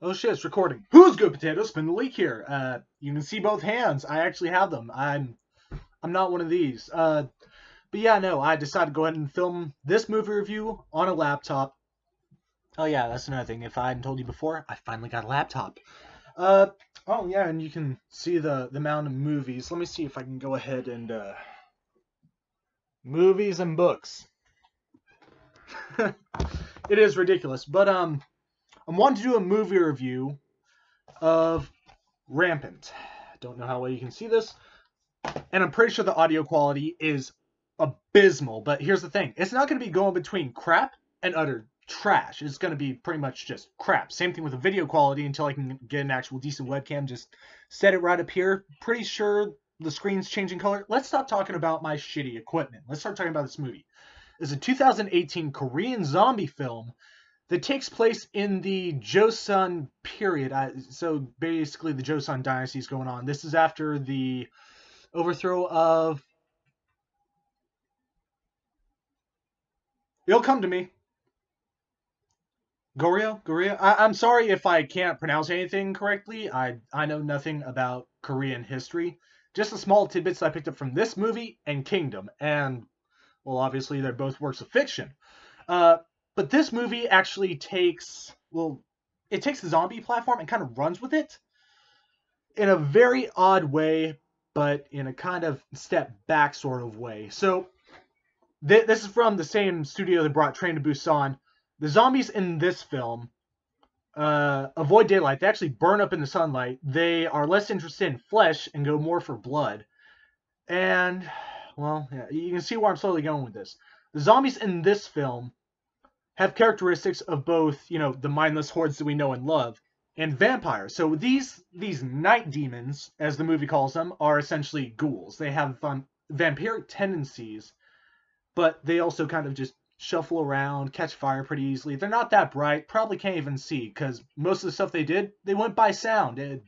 Oh shit, it's recording. Who's good potato? Spin the leak here. You can see both hands. I actually have them. I'm not one of these. But yeah, no, I decided to go ahead and film this movie review on a laptop. Oh yeah, that's another thing. If I hadn't told you before, I finally got a laptop. Uh, oh yeah, and you can see the amount of movies. Let me see if I can go ahead and movies and books. It is ridiculous, but I wanted to do a movie review of Rampant. Don't know how well you can see this, and I'm pretty sure the audio quality is abysmal. But here's the thing: it's not going to be going between crap and utter trash. It's going to be pretty much just crap. Same thing with the video quality until I can get an actual decent webcam. Just set it right up here. Pretty sure the screen's changing color. Let's stop talking about my shitty equipment. Let's start talking about this movie. It's a 2018 Korean zombie film that takes place in the Joseon period. So basically, the Joseon dynasty is going on. This is after the overthrow of. It'll come to me. Goryeo. I'm sorry if I can't pronounce anything correctly. I know nothing about Korean history. Just the small tidbits I picked up from this movie and Kingdom, and well, obviously they're both works of fiction. But this movie actually takes it takes the zombie platform and kind of runs with it in a very odd way, but in a kind of step back sort of way. So this is from the same studio that brought Train to Busan. The zombies in this film avoid daylight. They actually burn up in the sunlight. They are less interested in flesh and go more for blood. And, well, yeah, you can see where I'm slowly going with this. The zombies in this film have characteristics of both, the mindless hordes that we know and love, and vampires. So these night demons, as the movie calls them, are essentially ghouls. They have vampiric tendencies, but they also kind of just shuffle around, catch fire pretty easily. They're not that bright, probably can't even see, because most of the stuff they did, they went by sound. They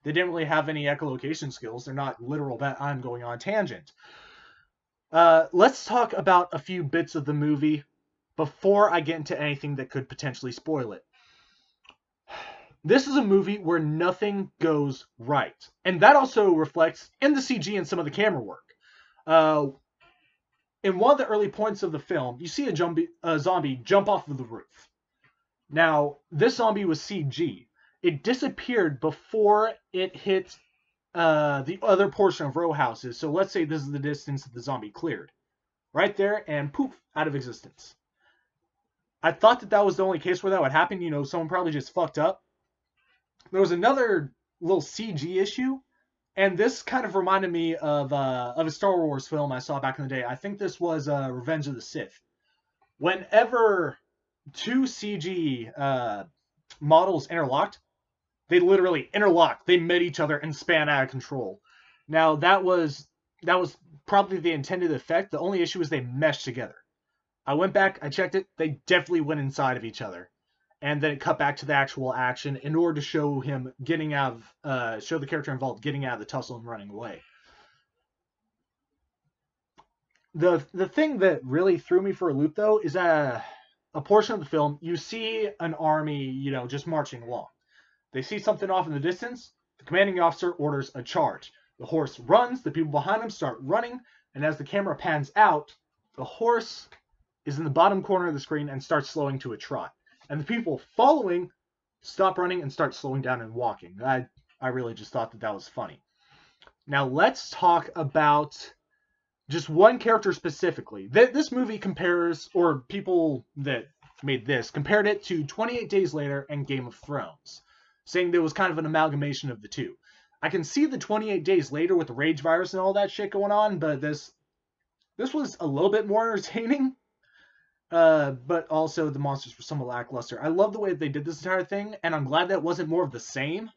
didn't really have any echolocation skills. They're not literal, but I'm going on a tangent. Let's talk about a few bits of the movie before I get into anything that could potentially spoil it. This is a movie where nothing goes right. And that also reflects in the CG and some of the camera work. In one of the early points of the film, you see a zombie jump off of the roof. Now, this zombie was CG. It disappeared before it hit the other portion of row houses. So let's say this is the distance that the zombie cleared. Right there, and poof, out of existence. I thought that was the only case where that would happen. Someone probably just fucked up. There was another little CG issue, and this kind of reminded me of a Star Wars film I saw back in the day. I think this was Revenge of the Sith. Whenever two CG models interlocked, they literally interlocked. They met each other and span out of control. Now, that was probably the intended effect. The only issue is they meshed together. I went back, I checked it, they definitely went inside of each other. And then it cut back to the actual action in order to show him getting out of, show the character involved getting out of the tussle and running away. The thing that really threw me for a loop, though, is a portion of the film, you see an army, just marching along. They see something off in the distance, the commanding officer orders a charge. The horse runs, the people behind him start running, and as the camera pans out, the horse is in the bottom corner of the screen and starts slowing to a trot. And the people following stop running and start slowing down and walking. I really just thought that was funny. Now let's talk about just one character specifically. This movie compares, or people that made this, compared it to 28 Days Later and Game of Thrones, saying there was kind of an amalgamation of the two. I can see the 28 Days Later with the rage virus and all that shit going on, but this was a little bit more entertaining. But also the monsters were somewhat lackluster. I love the way they did this entire thing, and I'm glad that wasn't more of the same.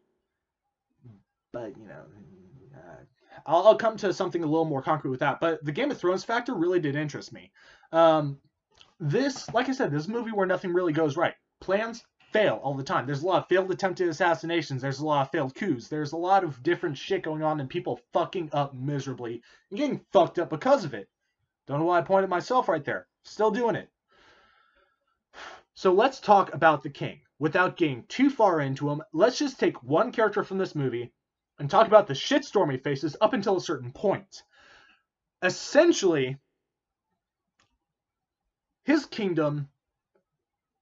But, I'll come to something a little more concrete with that. But the Game of Thrones factor really did interest me. Like I said, this movie where nothing really goes right. Plans fail all the time. There's a lot of failed attempted assassinations. There's a lot of failed coups. There's a lot of different shit going on and people fucking up miserably and getting fucked up because of it. Don't know why I pointed myself right there. Still doing it. So let's talk about the king. without getting too far into him, let's just take one character from this movie and talk about the shitstorm he faces up until a certain point. Essentially, his kingdom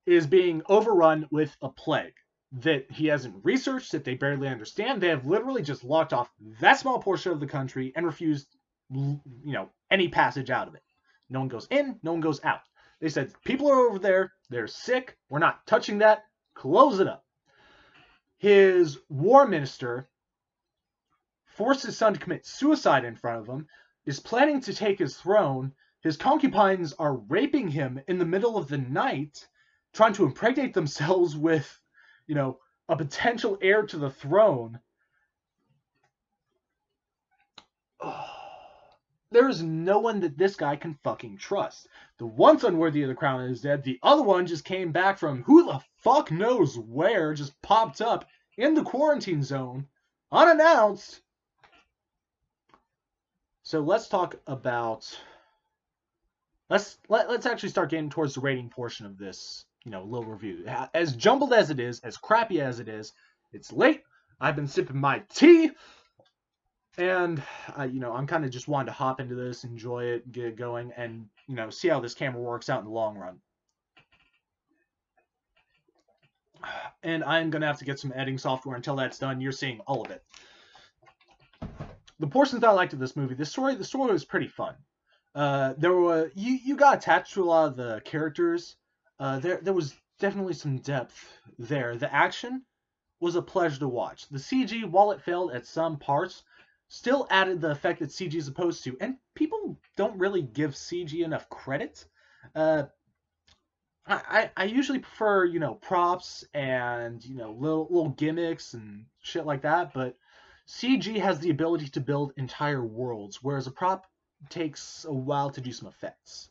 is being overrun with a plague that he hasn't researched, that they barely understand. They have literally just locked off that small portion of the country and refused, any passage out of it. No one goes in, no one goes out. They said, people are over there, they're sick, we're not touching that, close it up. His war minister forced his son to commit suicide in front of him, is planning to take his throne. His concubines are raping him in the middle of the night, trying to impregnate themselves with, a potential heir to the throne. There is no one that this guy can fucking trust. The one's unworthy of the crown and is dead. The other one just came back from who the fuck knows where, just popped up in the quarantine zone, unannounced. So let's talk about... Let's actually start getting towards the rating portion of this, little review. As jumbled as it is, as crappy as it is, it's late. I've been sipping my tea. And, I'm kind of just wanting to hop into this, enjoy it, get it going, and, see how this camera works out in the long run. And I'm going to have to get some editing software. Until that's done, you're seeing all of it. The portions that I liked of this movie, the story was pretty fun. You got attached to a lot of the characters. There was definitely some depth there. The action was a pleasure to watch. The CG, while it failed at some parts, still added the effect that CG is supposed to. And people don't really give CG enough credit. I usually prefer, props and, little gimmicks and shit like that. But CG has the ability to build entire worlds, whereas a prop takes a while to do some effects.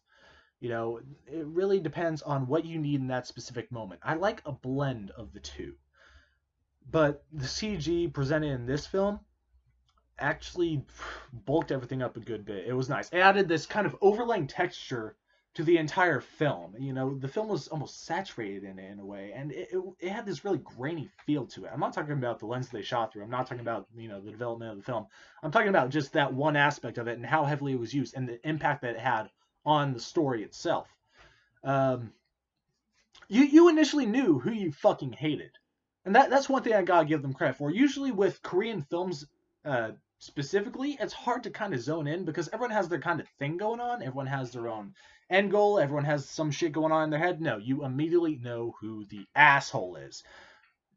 It really depends on what you need in that specific moment. I like a blend of the two. But the CG presented in this film actually bulked everything up a good bit. It was nice. It added this kind of overlaying texture to the entire film. The film was almost saturated in it in a way, and it had this really grainy feel to it. I'm not talking about the lens they shot through. I'm not talking about, the development of the film. I'm talking about just that one aspect of it and how heavily it was used and the impact that it had on the story itself. You initially knew who you fucking hated. And that's one thing I gotta give them credit for. Usually with Korean films, specifically, it's hard to kind of zone in because everyone has their kind of thing going on. Everyone has their own end goal. Everyone has some shit going on in their head. No, you immediately know who the asshole is,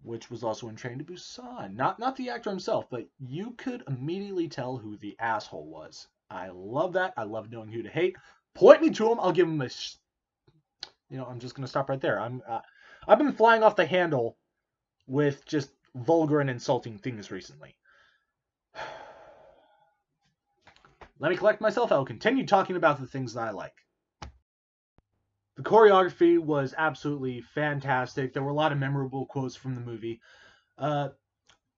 which was also in Train to Busan. Not the actor himself, but you could immediately tell who the asshole was. I love that. I love knowing who to hate. Point me to him. I'll give him a... I'm just going to stop right there. I've been flying off the handle with just vulgar and insulting things recently. Let me collect myself. I will continue talking about the things that I like. The choreography was absolutely fantastic. There were a lot of memorable quotes from the movie. And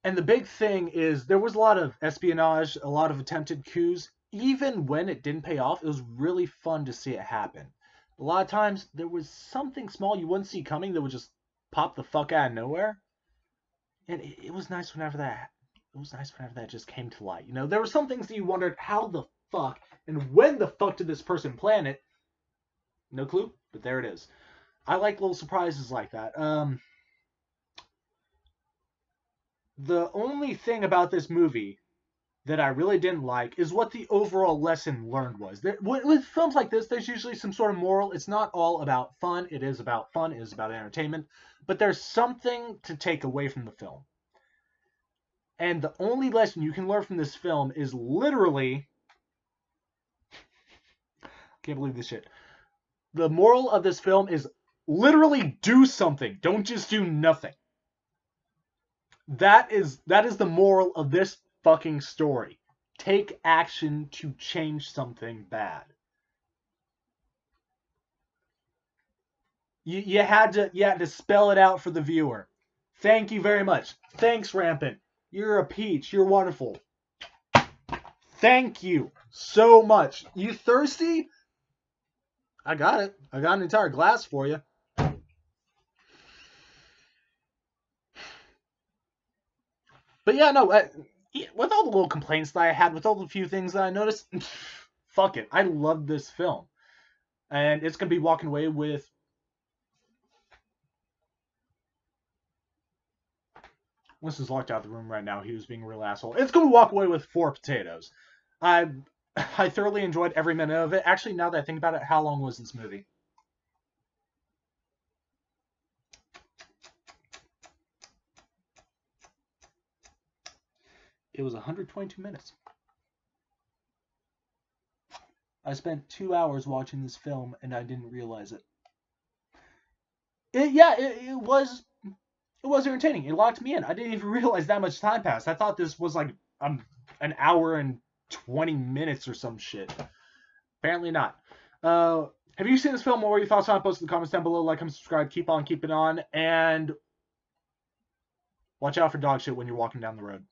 the big thing is there was a lot of espionage, a lot of attempted coups. Even when it didn't pay off, it was really fun to see it happen. A lot of times, there was something small you wouldn't see coming that would just pop the fuck out of nowhere. And it was nice whenever that just came to light. There were some things that you wondered, how the fuck and when the fuck did this person plan it? No clue, but there it is. I like little surprises like that. The only thing about this movie that I really didn't like is what the overall lesson learned was. With films like this, there's usually some sort of moral. It's not all about fun. It is about fun. It is about entertainment. But there's something to take away from the film. And the only lesson you can learn from this film is literally... Can't believe this shit. The moral of this film is literally do something. Don't just do nothing. That is the moral of this fucking story. Take action to change something bad. You had to spell it out for the viewer. Thank you very much. Thanks, Rampant. You're a peach. You're wonderful. Thank you so much. You thirsty? I got it. I got an entire glass for you. But yeah, no, with all the little complaints that I had, with all the few things that I noticed, fuck it, I love this film, and it's gonna be walking away with. Once he's locked out of the room right now, he was being a real asshole. It's gonna walk away with 4 potatoes. I I thoroughly enjoyed every minute of it. Actually, now that I think about it, how long was this movie? It was 122 minutes. I spent 2 hours watching this film and I didn't realize it. It was entertaining. It locked me in. I didn't even realize that much time passed. I thought this was like an hour and 20 minutes or some shit. Apparently not. Have you seen this film? What were your thoughts on it? Post in the comments down below. Like, comment, subscribe. Keep on keeping on. And watch out for dog shit when you're walking down the road.